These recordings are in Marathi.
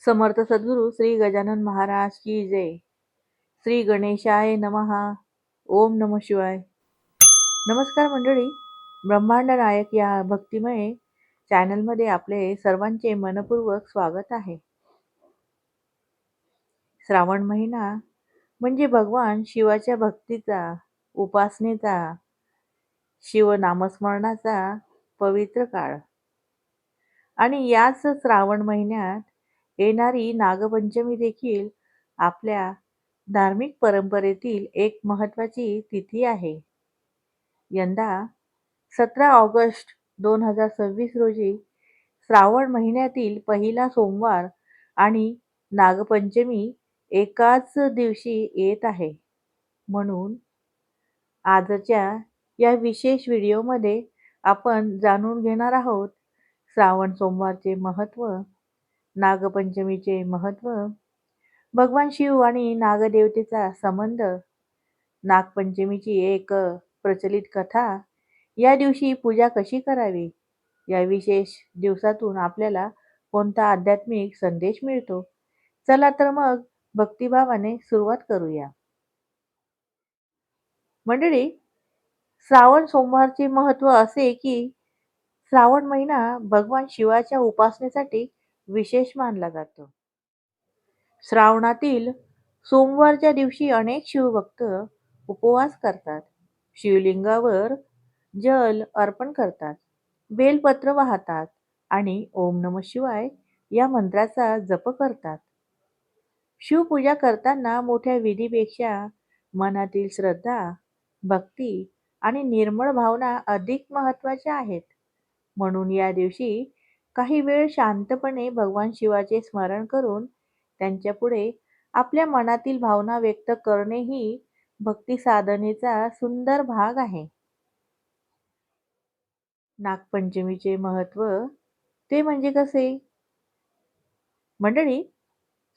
समर्थ सद्गुरू श्री गजानन महाराज की जय. श्री गणेशाय नमहा. ओम नम शिवाय. नमस्कार मंडळी. ब्रह्मांड नायक या भक्तिमय चॅनलमध्ये आपले सर्वांचे मनपूर्वक स्वागत आहे. श्रावण महिना म्हणजे भगवान शिवाच्या भक्तीचा, उपासनेचा, शिव नामस्मरणाचा पवित्र काळ. आणि याच श्रावण महिन्यात येणारी नागपंचमी देखील आपल्या धार्मिक परंपरेतील एक महत्त्वाची तिथी आहे. यंदा 17 ऑगस्ट 2026 रोजी श्रावण महिन्यातील पहिला सोमवार आणि नागपंचमी एकाच दिवशी येत आहे. म्हणून आजच्या या विशेष व्हिडिओमध्ये आपण जाणून घेणार आहोत श्रावण सोमवारचे महत्त्व, नागपंचमीचे महत्त्व, भगवान शिव आणि नागदेवतेचा संबंध, नागपंचमीची एक प्रचलित कथा, या दिवशी पूजा कशी करावी, या विशेष दिवसातून आपल्याला कोणता आध्यात्मिक संदेश मिळतो. चला तर मग भक्तिभावाने सुरुवात करूया. मंडळी, श्रावण सोमवारचे महत्त्व असे की श्रावण महिना भगवान शिवाच्या उपासनेसाठी विशेष मानला जातो. श्रावणातील सोमवारच्या दिवशी अनेक शिवभक्त उपवास करतात, शिवलिंगावर जल अर्पण करतात, बेलपत्र वाहतात आणि ओम नमः शिवाय या मंत्राचा जप करतात. शिवपूजा करताना मोठ्या विधीपेक्षा मनातील श्रद्धा, भक्ती आणि निर्मळ भावना अधिक महत्त्वाच्या आहेत. म्हणून या दिवशी काही वेळ शांतपणे भगवान शिवाचे स्मरण करून त्यांच्यापुढे आपल्या मनातील भावना व्यक्त करणे ही भक्ती साधनेचा सुंदर भाग आहे. नागपंचमीचे महत्त्व ते म्हणजे कसे? मंडळी,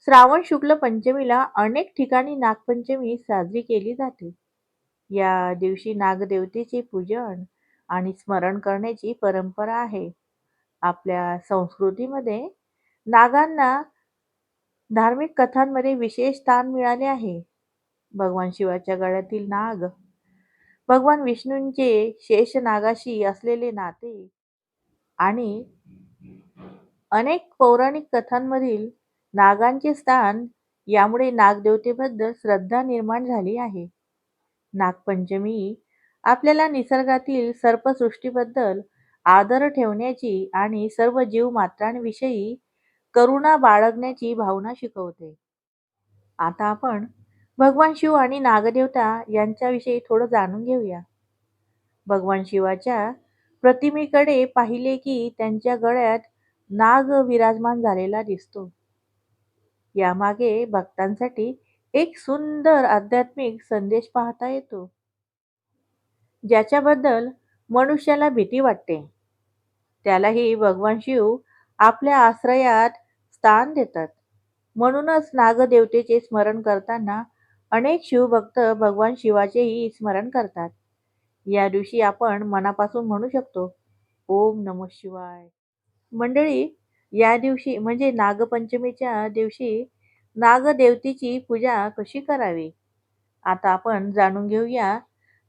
श्रावण शुक्ल पंचमीला अनेक ठिकाणी नागपंचमी साजरी केली जाते. या दिवशी नागदेवतेचे पूजन आणि स्मरण करण्याची परंपरा आहे. आपल्या संस्कृतीमध्ये नागांना धार्मिक कथांमध्ये विशेष स्थान मिळाले आहे. भगवान शिवाच्या गळ्यातील नाग, भगवान विष्णूंचे शेषनागाशी असलेले नाते आणि अनेक पौराणिक कथांमधील नागांचे स्थान यामुळे नागदेवतेबद्दल श्रद्धा निर्माण झाली आहे. नागपंचमी आपल्याला निसर्गातील सर्पसृष्टीबद्दल आदर ठेवण्याची आणि सर्व जीवमात्रांविषयी करुणा बाळगण्याची भावना शिकवते. आता आपण भगवान शिव आणि नागदेवता यांच्याविषयी थोडं जाणून घेऊया. भगवान शिवाच्या प्रतिमेकडे पाहिले की त्यांच्या गळ्यात नाग विराजमान झालेला दिसतो. यामागे भक्तांसाठी एक सुंदर आध्यात्मिक संदेश पाहता येतो, ज्याच्याबद्दल मनुष्याला भीती वाटते, त्यालाही भगवान शिव आपल्या आश्रयात स्थान देतात. म्हणूनच नागदेवतेचे स्मरण करताना अनेक शिवभक्त भगवान शिवाचेही स्मरण करतात. या दिवशी आपण मनापासून म्हणू शकतो, ओम नमः शिवाय. मंडळी, या दिवशी म्हणजे नागपंचमीच्या दिवशी नागदेवतेची पूजा कशी करावी, आता आपण जाणून घेऊया.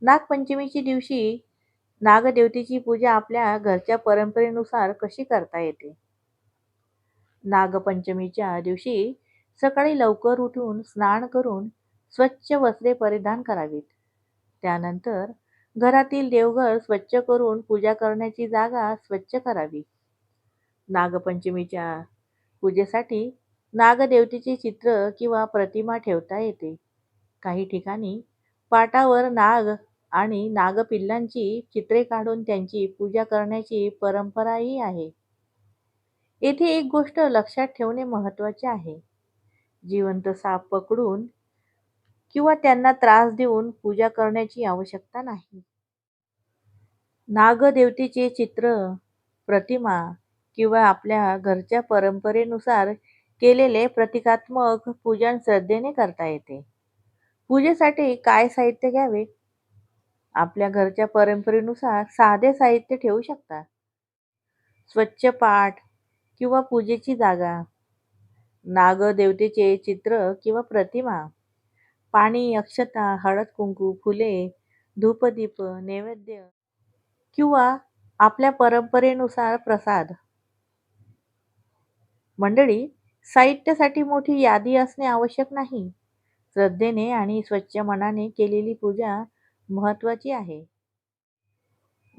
नागपंचमीच्या दिवशी नागदेवतेची पूजा आपल्या घरच्या परंपरेनुसार कशी करता येते. नागपंचमीच्या दिवशी सकाळी लवकर उठून स्नान करून स्वच्छ वस्त्रे परिधान करावीत. त्यानंतर घरातील देवघर स्वच्छ करून पूजा करण्याची जागा स्वच्छ करावी. नागपंचमीच्या पूजेसाठी नागदेवतेचे चित्र किंवा प्रतिमा ठेवता येते. काही ठिकाणी पाटावर नाग आणि नागपिल्लांची चित्रे काढून त्यांची पूजा करण्याची परंपराही आहे. येथे एक गोष्ट लक्षात ठेवणे महत्त्वाचे आहे. जिवंत साप पकडून किंवा त्यांना त्रास देऊन पूजा करण्याची आवश्यकता नाही. नागदेवतेचे चित्र, प्रतिमा किंवा आपल्या घरच्या परंपरेनुसार केलेले प्रतिकात्मक पूजन श्रद्धेने करता येते. पूजेसाठी काय साहित्य घ्यावे? आपल्या घरच्या परंपरेनुसार साधे साहित्य ठेवू शकता. स्वच्छ पाट किंवा पूजेची जागा, नागदेवतेचे चित्र किंवा प्रतिमा, पाणी, अक्षता, हळद-कुंकू, फुले, धूपदीप, नैवेद्य किंवा आपल्या परंपरेनुसार प्रसाद. मंडळी, साहित्यासाठी मोठी यादी असणे आवश्यक नाही. श्रद्धेने आणि स्वच्छ मनाने केलेली पूजा महत्वाची आहे.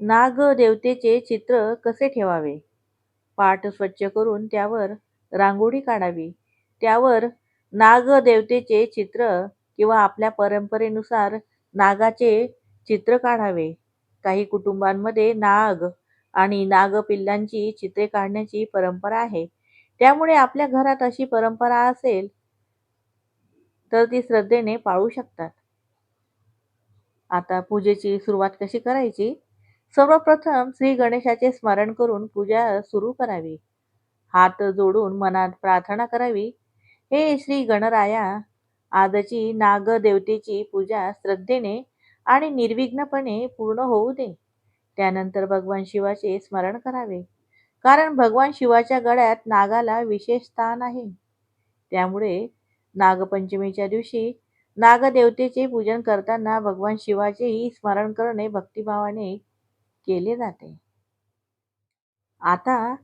नागदेवतेचे चित्र कसे ठेवावे? पाट स्वच्छ करून त्यावर रांगोळी काढावी. त्यावर नागदेवतेचे चित्र किंवा आपल्या परंपरेनुसार नागाचे चित्र काढावे. काही कुटुंबांमध्ये नाग आणि नागपिल्लांची चित्रे काढण्याची परंपरा आहे. त्यामुळे आपल्या घरात अशी परंपरा असेल तर ती श्रद्धेने पाळू शकतात. आता पूजेची सुरुवात कशी करायची? सर्वप्रथम श्री गणेशाचे स्मरण करून पूजा सुरू करावी. हात जोडून मनात प्रार्थना करावी. हे श्री गणराया, आजची नागदेवतेची पूजा श्रद्धेने आणि निर्विघ्नपणे पूर्ण होऊ दे. त्यानंतर भगवान शिवाचे स्मरण करावे. कारण भगवान शिवाच्या गळ्यात नागाला विशेष स्थान आहे. त्यामुळे नागपंचमीच्या दिवशी नागदेवतेचे पूजन करताना भगवान शिवाचेही स्मरण करणे भक्तिभावाने केले जाते. आता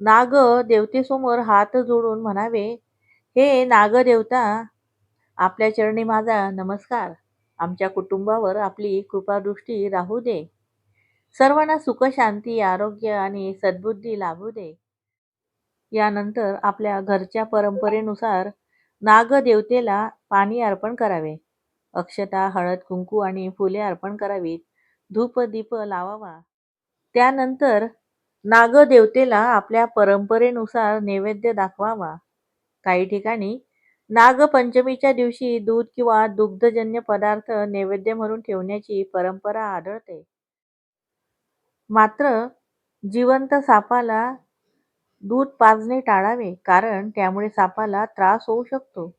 नागदेवतेसमोर हात जोडून म्हणावे, हे नागदेवता, आपल्या चरणी माझा नमस्कार. आमच्या कुटुंबावर आपली कृपादृष्टी राहू दे. सर्वांना सुख, शांती, आरोग्य आणि सद्बुद्धी लाभू दे. यानंतर आपल्या घरच्या परंपरेनुसार नागदेवतेला पाणी अर्पण करावे. अक्षता, हळद, कुंकू आणि फुले अर्पण करावीत. धूप दीप लावावा. त्यानंतर नागदेवतेला आपल्या परंपरेनुसार नैवेद्य दाखवावा. काही ठिकाणी नागपंचमीच्या दिवशी दूध किंवा दुग्धजन्य पदार्थ नैवेद्य म्हणून ठेवण्याची परंपरा आढळते. मात्र जिवंत सापाला दूध पाजणे टाळावे, कारण त्यामुळे सापाला त्रास होऊ शकतो.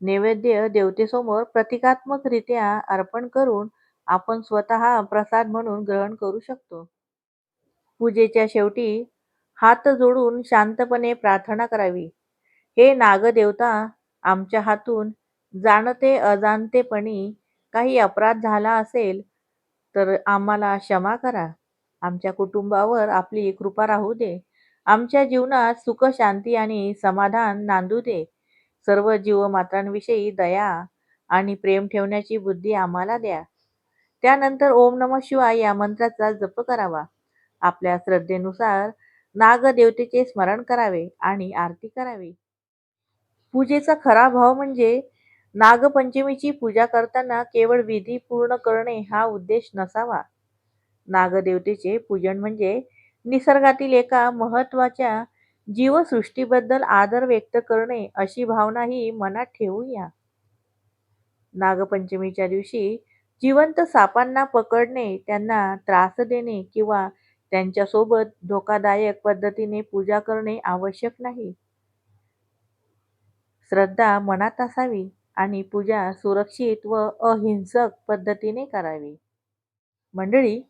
नैवेद्य देवतेसमोर प्रतिकात्मकरित्या अर्पण करून आपण स्वतः प्रसाद म्हणून ग्रहण करू शकतो. पूजेच्या शेवटी हात जोडून शांतपणे प्रार्थना करावी. हे नागदेवता, आमच्या हातून जाणते अजाणतेपणी काही अपराध झाला असेल तर आम्हाला क्षमा करा. आमच्या कुटुंबावर आपली कृपा राहू दे. आमच्या जीवनात सुख, शांती आणि समाधान नांदू दे. सर्व जीवमात्रांविषयी दया आणि प्रेम ठेवण्याची बुद्धी आम्हाला द्या. त्यानंतर ओम नमः शिवाय या मंत्राचा जप करावा. आपल्या श्रद्धेनुसार नागदेवतेचे स्मरण करावे आणि आरती करावी. पूजेचा खरा भाव म्हणजे नागपंचमीची पूजा करताना केवळ विधी पूर्ण करणे हा उद्देश नसावा. नागदेवतेचे पूजन म्हणजे निसर्गातील एका महत्वाच्या जीवसृष्टीबद्दल आदर व्यक्त करणे अशी भावनाही मनात ठेवूया. नागपंचमीच्या दिवशी जिवंत सापांना पकडणे, त्यांना त्रास देणे किंवा त्यांच्यासोबत धोकादायक पद्धतीने पूजा करणे आवश्यक नाही. श्रद्धा मनात असावी आणि पूजा सुरक्षित व अहिंसक पद्धतीने करावी. मंडळी,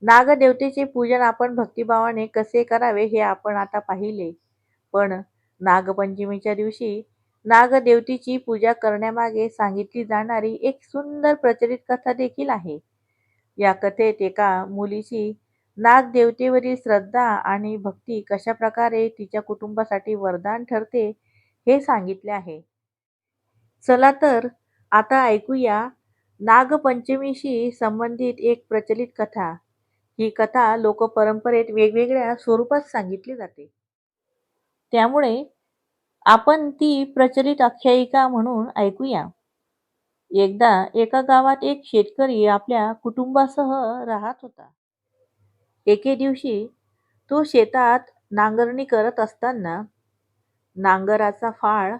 नागदेवतेचे पूजन आपण भक्तिभावाने कसे करावे हे आपण आता पाहिले. पण नागपंचमीच्या दिवशी नागदेवतेची पूजा करण्यामागे सांगितली जाणारी एक सुंदर प्रचलित कथा देखील आहे. या कथेत एका मुलीची नागदेवतेवरील श्रद्धा आणि भक्ती कशा प्रकारे तिच्या कुटुंबासाठी वरदान ठरते हे सांगितले आहे. चला तर आता ऐकूया नागपंचमीशी संबंधित एक प्रचलित कथा. ही कथा लोकपरंपरेत वेगवेगळ्या स्वरूपात सांगितली जाते. त्यामुळे आपण ती प्रचलित आख्यायिका म्हणून ऐकूया. एकदा एका गावात एक शेतकरी आपल्या कुटुंबासह राहत होता. एके दिवशी तो शेतात नांगरणी करत असताना नांगराचा फाळ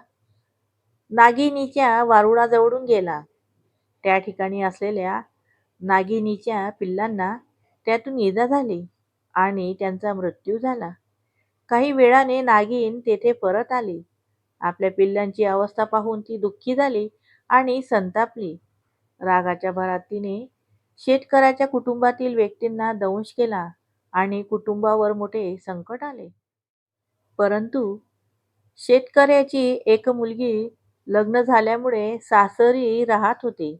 नागिनीच्या वारुळाजवळून गेला. त्या ठिकाणी असलेल्या नागिनीच्या पिल्लांना त्यातून इजा झाली आणि त्यांचा मृत्यू झाला. काही वेळाने नागिन तेथे परत आली. आपल्या पिल्लांची अवस्था पाहून ती दुःखी झाली आणि संतापली. रागाच्या भरात तिने शेतकऱ्याच्या कुटुंबातील व्यक्तींना दंश केला आणि कुटुंबावर मोठे संकट आले. परंतु शेतकऱ्याची एक मुलगी लग्न झाल्यामुळे सासरी राहत होती.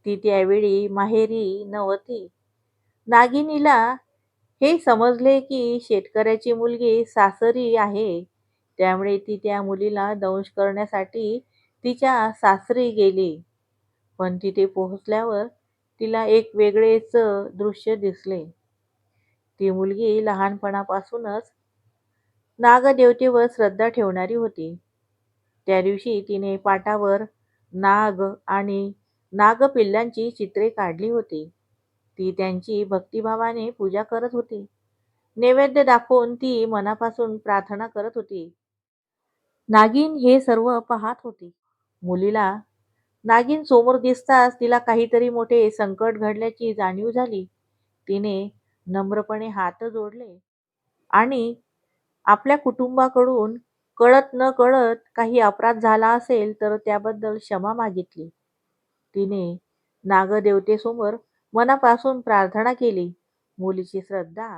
ती त्यावेळी माहेरी नव्हती. नागिनीला हे समजले की शेतकऱ्याची मुलगी सासरी आहे. त्यामुळे ती त्या मुलीला दंश करण्यासाठी तिच्या सासरी गेली. पण तिथे पोहोचल्यावर तिला एक वेगळेच दृश्य दिसले. ती मुलगी लहानपणापासूनच नागदेवतेवर श्रद्धा ठेवणारी होती. त्या दिवशी तिने पाटावर नाग आणि नागपिल्लांची चित्रे काढली होती. ती त्यांची भक्तिभावाने पूजा करत होती. नैवेद्य दाखवून ती मनापासून प्रार्थना करत होती. नागिन हे सर्व पाहत होती. मुलीला नागिन समोर दिसताच तिला काहीतरी मोठे संकट घडल्याची जाणीव झाली. तिने नम्रपणे हात जोडले आणि आपल्या कुटुंबाकडून कळत न कळत काही अपराध झाला असेल तर त्याबद्दल क्षमा मागितली. तिने नागदेवतेसमोर मनापासून प्रार्थना केली. मुलीची श्रद्धा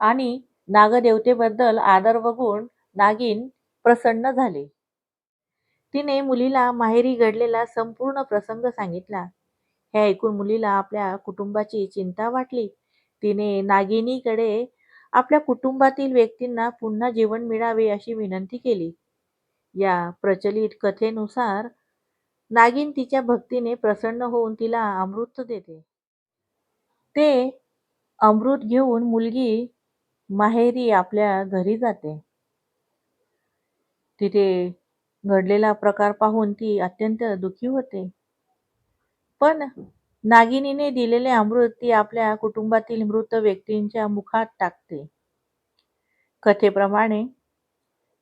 आणि नागदेवतेबद्दल आदर बघून नागिन प्रसन्न झाले. तिने मुलीला माहेरी घडलेला संपूर्ण प्रसंग सांगितला. हे ऐकून मुलीला आपल्या कुटुंबाची चिंता वाटली. तिने नागिनीकडे आपल्या कुटुंबातील व्यक्तींना पुन्हा जीवन मिळावे अशी विनंती केली. या प्रचलित कथेनुसार नागिन तिच्या भक्तीने प्रसन्न होऊन तिला अमृत देते. ते अमृत घेऊन मुलगी माहेरी आपल्या घरी जाते. तिथे घडलेला प्रकार पाहून ती अत्यंत दुःखी होते. पण नागिनीने दिलेले अमृत ती आपल्या कुटुंबातील मृत व्यक्तींच्या मुखात टाकते. कथेप्रमाणे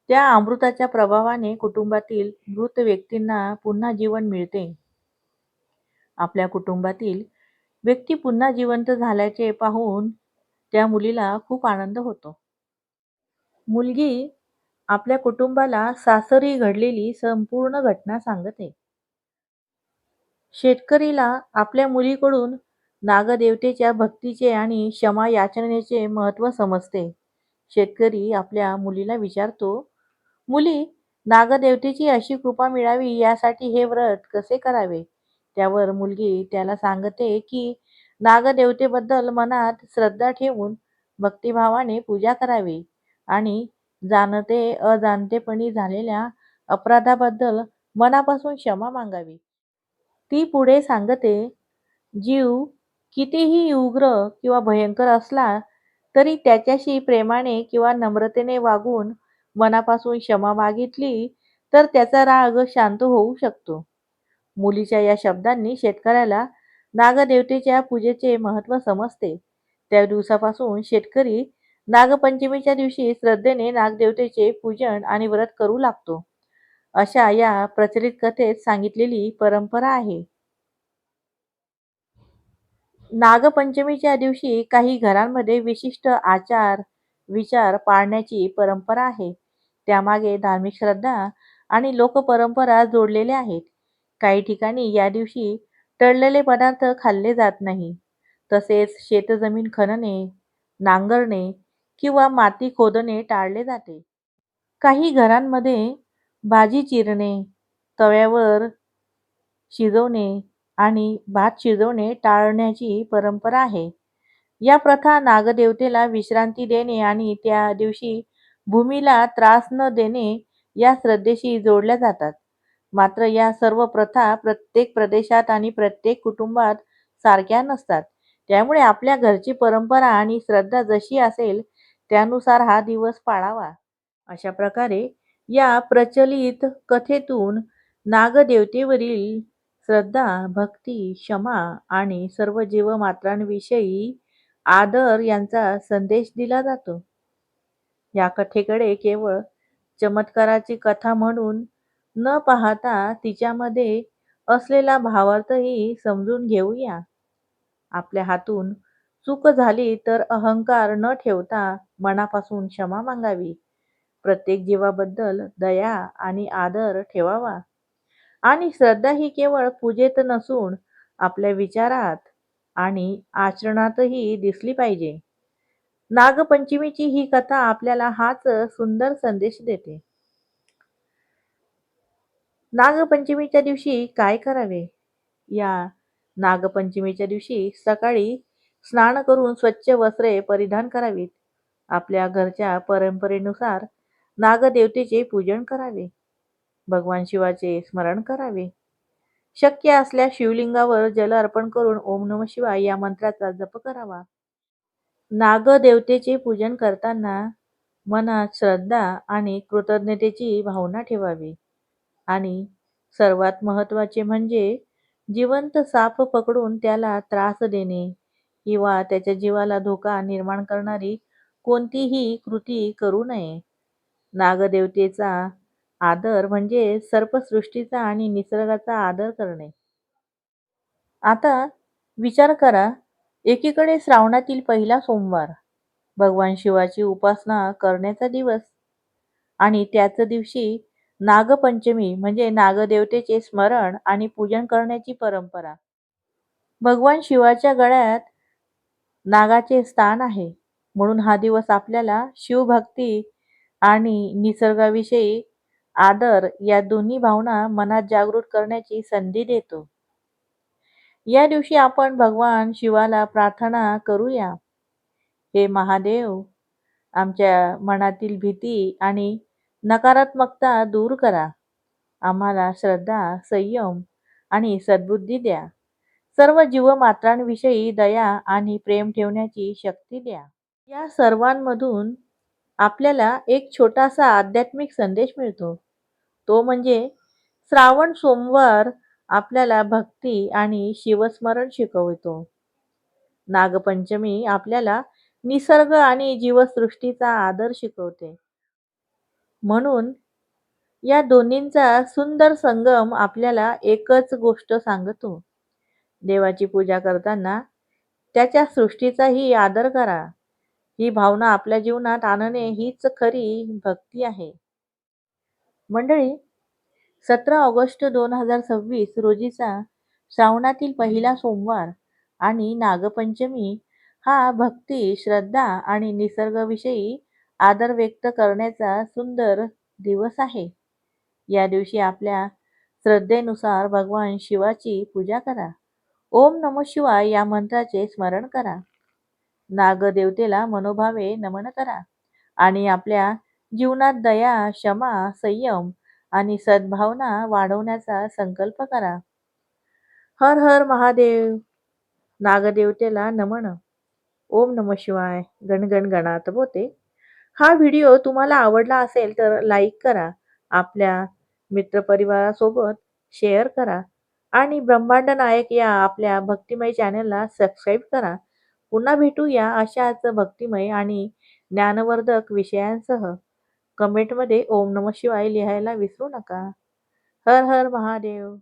त्या अमृताच्या प्रभावाने कुटुंबातील मृत व्यक्तींना पुन्हा जीवन मिळते. आपल्या कुटुंबातील व्यक्ती पुन्हा जिवंत झाल्याचे पाहून त्या मुलीला खूप आनंद होतो. मुलगी आपल्या कुटुंबाला सासरी घडलेली संपूर्ण घटना सांगते. शेतकरीला आपल्या मुलीकडून नागदेवतेच्या भक्तीचे आणि क्षमा याचनेचे महत्त्व समजते. शेतकरी आपल्या मुलीला विचारतो, मुली, नागदेवतेची अशी कृपा मिळावी यासाठी हे व्रत कसे करावे? त्यावर मुलगी त्याला सांगते की नागदेवतेबद्दल मनात श्रद्धा ठेवून भक्तिभावाने पूजा करावी आणि जाणते अजाणतेपणी झालेल्या अपराधाबद्दल मनापासून क्षमा मागावी. ती पुढे सांगते, जीव कितीही उग्र किंवा भयंकर असला तरी त्याच्याशी प्रेमाने किंवा नम्रतेने वागून मनापासून क्षमा मागितली तर त्याचा राग शांत होऊ शकतो. मुलीच्या या शब्दांनी शेतकऱ्याला नागदेवतेच्या पूजेचे महत्त्व समजते. त्या दिवसापासून शेतकरी नागपंचमीच्या दिवशी श्रद्धेने नागदेवतेचे पूजन आणि व्रत करू लागतो. अशा या प्रचलित कथेत सांगितलेली परंपरा आहे. नागपंचमीच्या दिवशी काही घरांमध्ये विशिष्ट आचार विचार पाळण्याची परंपरा आहे. त्यामागे धार्मिक श्रद्धा आणि लोकपरंपरा जोडलेल्या आहेत. काही ठिकाणी या दिवशी तळलेले पदार्थ खाल्ले जात नाही. तसेच शेतजमीन खणणे, नांगरणे किंवा माती खोदणे टाळले जाते. काही घरांमध्ये भाजी चिरणे, तव्यावर शिजवणे आणि भात शिजवणे टाळण्याची परंपरा आहे. या प्रथा नागदेवतेला विश्रांती देणे आणि त्या दिवशी भूमीला त्रास न देणे या श्रद्धेशी जोडल्या जातात. मात्र या सर्व प्रथा प्रत्येक प्रदेशात आणि प्रत्येक कुटुंबात सारख्या नसतात. त्यामुळे आपल्या घरची परंपरा आणि श्रद्धा जशी असेल त्यानुसार हा दिवस पाळावा. अशा प्रकारे या प्रचलित कथेतून नागदेवतेवरील श्रद्धा, भक्ती, क्षमा आणि सर्व जीवमात्रांविषयी आदर यांचा संदेश दिला जातो. या कथेकडे केवळ चमत्काराची कथा म्हणून न पाहता तिच्यामध्ये असलेला भावार्थही समजून घेऊया. आपल्या हातून चूक झाली तर अहंकार न ठेवता मनापासून क्षमा मागावी. प्रत्येक जीवाबद्दल दया आणि आदर ठेवावा आणि श्रद्धा ही केवळ पूजेत नसून आपल्या विचारात आणि आचरणातही दिसली पाहिजे. नागपंचमीची ही कथा आपल्याला हाच सुंदर संदेश देते. नागपंचमीच्या दिवशी काय करावे? या नागपंचमीच्या दिवशी सकाळी स्नान करून स्वच्छ वस्त्रे परिधान करावीत. आपल्या घरच्या परंपरेनुसार नागदेवतेचे पूजन करावे. भगवान शिवाचे स्मरण करावे. शक्य असल्यास शिवलिंगावर जल अर्पण करून ओम नमः शिवाय या मंत्राचा जप करावा. नागदेवतेचे पूजन करताना मनात श्रद्धा आणि कृतज्ञतेची भावना ठेवावी. आणि सर्वात महत्त्वाचे म्हणजे जिवंत साप पकडून त्याला त्रास देणे किंवा त्याच्या जीवाला धोका निर्माण करणारी कोणतीही कृती करू नये. नागदेवतेचा आदर म्हणजे सर्पसृष्टीचा आणि निसर्गाचा आदर करणे. आता विचार करा, एकीकडे श्रावणातील पहिला सोमवार, भगवान शिवाची उपासना करण्याचा दिवस आणि त्याच दिवशी नागपंचमी म्हणजे नागदेवतेचे स्मरण आणि पूजन करण्याची परंपरा. भगवान शिवाच्या गळ्यात नागाचे स्थान आहे. म्हणून हा दिवस आपल्याला शिवभक्ती आणि निसर्गाविषयी आदर या दोन्ही भावना मनात जागृत करण्याची संधी देतो. या दिवशी आपण भगवान शिवाला प्रार्थना करूया. हे महादेव, आमच्या मनातील भीती आणि नकारात्मकता दूर करा. आम्हाला श्रद्धा, संयम आणि सद्बुद्धी द्या. सर्व जीवमात्रांविषयी दया आणि प्रेम ठेवण्याची शक्ती द्या. या सर्वांमधून आपल्याला एक छोटासा आध्यात्मिक संदेश मिळतो. तो म्हणजे श्रावण सोमवार आपल्याला भक्ती आणि शिवस्मरण शिकवतो. नागपंचमी आपल्याला निसर्ग आणि जीवसृष्टीचा आदर शिकवते. म्हणून या दोन्हींचा सुंदर संगम आपल्याला एकच गोष्ट सांगतो. देवाची पूजा करताना त्याच्या सृष्टीचाही आदर करा. ही भावना आपल्या जीवनात आणणे हीच खरी भक्ती आहे. मंडळी, 17 ऑगस्ट 2026 रोजीचा श्रावणातील पहिला सोमवार आणि नागपंचमी हा भक्ती, श्रद्धा आणि निसर्गाविषयी आदर व्यक्त करण्याचा सुंदर दिवस आहे. या दिवशी आपल्या श्रद्धेनुसार भगवान शिवाची पूजा करा. ओम नमः शिवाय या मंत्राचे स्मरण करा. नागदेवतेला मनोभावे नमन करा आणि आपल्या जीवनात दया, क्षमा, संयम आणि सद्भावना वाढवण्याचा संकल्प करा. हर हर महादेव. नागदेवतेला नमन. ओम नमः शिवाय. गण गण गणात बोते. हा व्हिडिओ तुम्हाला आवडला असेल तर लाईक करा. आपल्या मित्रपरिवारासोबत शेअर करा आणि ब्रह्मांड नायक या आपल्या भक्तिमय चॅनलला सबस्क्राईब करा. पुन्हा भेटूया अशाच भक्तिमय आणि ज्ञानवर्धक विषयांसह. कमेंटमध्ये ओम नमः शिवाय लिहायला विसरू नका. हर हर महादेव.